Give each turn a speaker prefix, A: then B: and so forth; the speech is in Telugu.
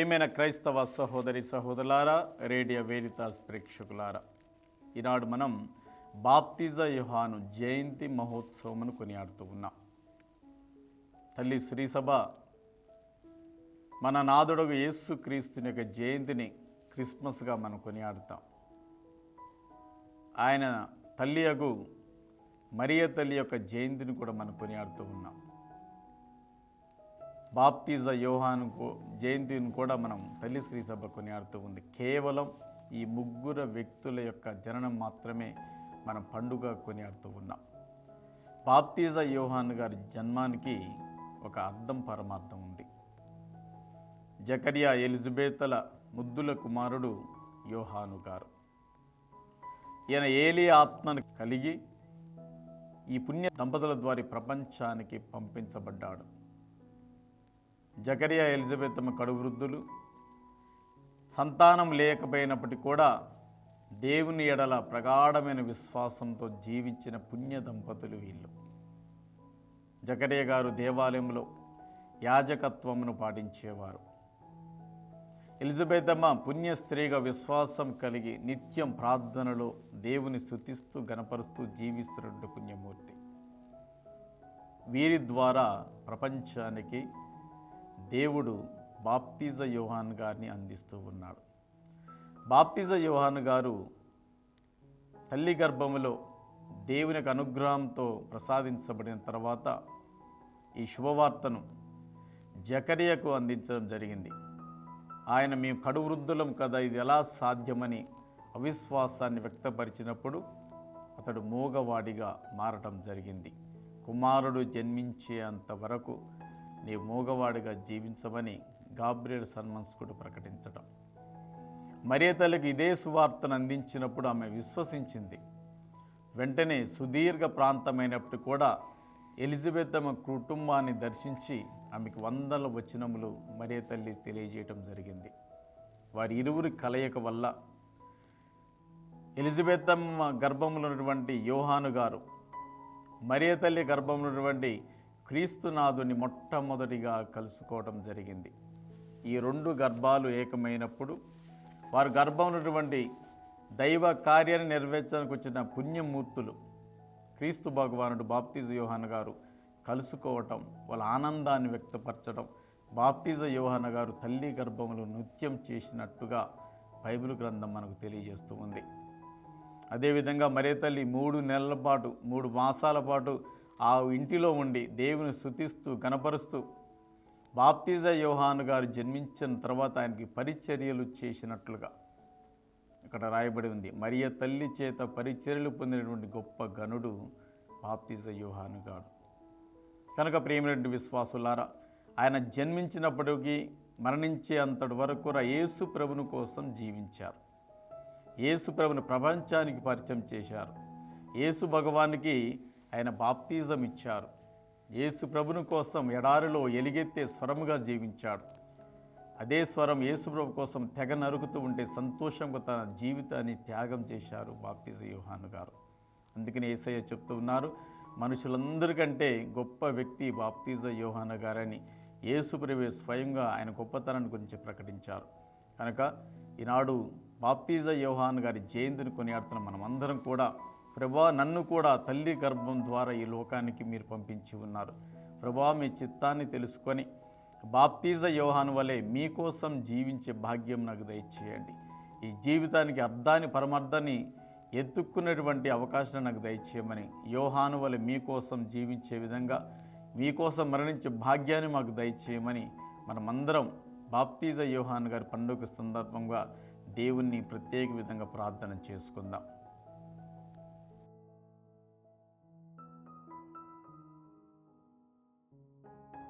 A: ప్రియమైన క్రైస్తవ సహోదరి సహోదరులారా, రేడియో వెరితాస్ ప్రేక్షకులారా, ఈనాడు మనం బాప్తిజ యోహాను జయంతి మహోత్సవమును కొనియాడుతూ ఉన్నాం. తల్లి శ్రీసభ మన నాదుడగు యేసు క్రీస్తుని యొక్క జయంతిని క్రిస్మస్గా మనం కొనియాడుతాం. ఆయన తల్లి యగు మరియ తల్లి యొక్క జయంతిని కూడా మనం కొనియాడుతూ ఉన్నాం. బాప్తిజ యోహాను జయంతిని కూడా మనం తల్లి శ్రీసభ కొనియాడుతూ ఉంది. కేవలం ఈ ముగ్గురు వ్యక్తుల యొక్క జననం మాత్రమే మనం పండుగ కొనియాడుతూ ఉన్నాం. బాప్తిజ యోహాను గారి జన్మానికి ఒక అర్థం పరమార్థం ఉంది. జకరియా ఎలిజబెతల ముద్దుల కుమారుడు యోహాను గారు. ఈయన ఏలి ఆత్మను కలిగి ఈ పుణ్య దంపతుల ద్వారా ప్రపంచానికి పంపించబడ్డాడు. జకరియా ఎలిజబెత్ కడువృద్ధులు, సంతానం లేకపోయినప్పటికీ కూడా దేవుని ఎడల ప్రగాఢమైన విశ్వాసంతో జీవించిన పుణ్య దంపతులు వీళ్ళు. జకరియా గారు దేవాలయంలో యాజకత్వమును పాటించేవారు. ఎలిజబెతమ్మ పుణ్య స్త్రీగా విశ్వాసం కలిగి నిత్యం ప్రార్థనలో దేవుని స్తుతిస్తూ గణపరుస్తూ జీవిస్తున్న పుణ్యమూర్తి. వీరి ద్వారా ప్రపంచానికి దేవుడు బాప్తిజ యోహాను గారిని అందిస్తూ ఉన్నాడు. బాప్తిజ యోహాను గారు తల్లి గర్భములో దేవుని అనుగ్రహంతో ప్రసాదించబడిన తర్వాత ఈ శుభవార్తను జకరియకు అందించడం జరిగింది. ఆయన మేము కడువృద్ధులం కదా, ఇది ఎలా సాధ్యమని అవిశ్వాసాన్ని వ్యక్తపరిచినప్పుడు అతడు మూగవాడిగా మారటం జరిగింది. కుమారుడు జన్మించేంత వరకు నీవు మూగవాడిగా జీవించమని గాబ్రియల్ సన్మన్స్కుడు ప్రకటించడం. మరియ తల్లికి ఇదే సువార్తను అందించినప్పుడు ఆమె విశ్వసించింది. వెంటనే సుదీర్ఘ ప్రాంతమైనప్పుడు కూడా ఎలిజబెత్ తమ కుటుంబాన్ని దర్శించి ఆమెకు వందల వచనములు మరియ తల్లి తెలియజేయటం జరిగింది. వారి ఇరువురి కలయిక వల్ల ఎలిజబెత్ గర్భంలో ఉన్నటువంటి యోహాను గారు మరియ తల్లి గర్భంలో ఉన్నటువంటి క్రీస్తునాథుని మొట్టమొదటిగా కలుసుకోవడం జరిగింది. ఈ రెండు గర్భాలు ఏకమైనప్పుడు వారు గర్భంలో ఉన్నటువంటి దైవ కార్యాన్ని నెరవేర్చడానికి వచ్చిన పుణ్యమూర్తులు క్రీస్తు భగవానుడు బాప్తిజ యోహాను గారు కలుసుకోవటం, వాళ్ళ ఆనందాన్ని వ్యక్తపరచడం, బాప్తిజ యోహాను గారు తల్లి గర్భంలో నృత్యం చేసినట్టుగా బైబిల్ గ్రంథం మనకు తెలియజేస్తూ ఉంది. అదేవిధంగా మరియ తల్లి 3 నెలల పాటు 3 మాసాల పాటు ఆ ఇంటిలో ఉండి దేవుని స్తుతిస్తూ గణపరుస్తూ బాప్తిజ యోహాను గారు జన్మించిన తర్వాత ఆయనకి పరిచర్యలు చేసినట్లుగా ఇక్కడ రాయబడి ఉంది. మరియ తల్లి చేత పరిచర్యలు పొందినటువంటి గొప్ప గనుడు బాప్తిజ యోహాను గారు. కనుక ప్రియమైనటువంటి విశ్వాసులారా, ఆయన జన్మించినప్పటికీ మరణించే అంతటి వరకు యేసు ప్రభుని కోసం జీవించారు. యేసు ప్రభుని ప్రపంచానికి పరిచయం చేశారు. యేసు భగవానికి ఆయన బాప్తిజం ఇచ్చారు. యేసు ప్రభుని కోసం ఎడారిలో ఎలుగెత్తే స్వరముగా జీవించాడు. అదే స్వరం యేసు ప్రభు కోసం తెగ నరుకుతూ ఉంటే సంతోషంగా తన జీవితాన్ని త్యాగం చేశారు బాప్తిజ యోహాను గారు. అందుకని యేసయ్య చెప్తూ ఉన్నారు, మనుషులందరికంటే గొప్ప వ్యక్తి బాప్తిజ యోహాను గారని యేసు ప్రభువే స్వయంగా ఆయన గొప్పతనాన్ని గురించి ప్రకటించారు. కనుక ఈనాడు బాప్తిజ యోహాను గారి జయంతిని కొనియాడుతున్న మనమందరం కూడా, ప్రభా నన్ను కూడా తల్లి గర్భం ద్వారా ఈ లోకానికి మీరు పంపించి ఉన్నారు. ప్రభా మీ చిత్తాన్ని తెలుసుకొని బాప్తిజ యోహాను వలె మీకోసం జీవించే భాగ్యం నాకు దయచేయండి. ఈ జీవితానికి అర్థాన్ని పరమార్థాన్ని ఎత్తుక్కున్నటువంటి అవకాశం నాకు దయచేయమని, యోహాను వలె మీకోసం జీవించే విధంగా మీకోసం మరణించే భాగ్యాన్ని మాకు దయచేయమని మనమందరం బాప్తిజ యోహాను గారి పండుగ సందర్భంగా దేవుణ్ణి ప్రత్యేక విధంగా ప్రార్థన చేసుకుందాం.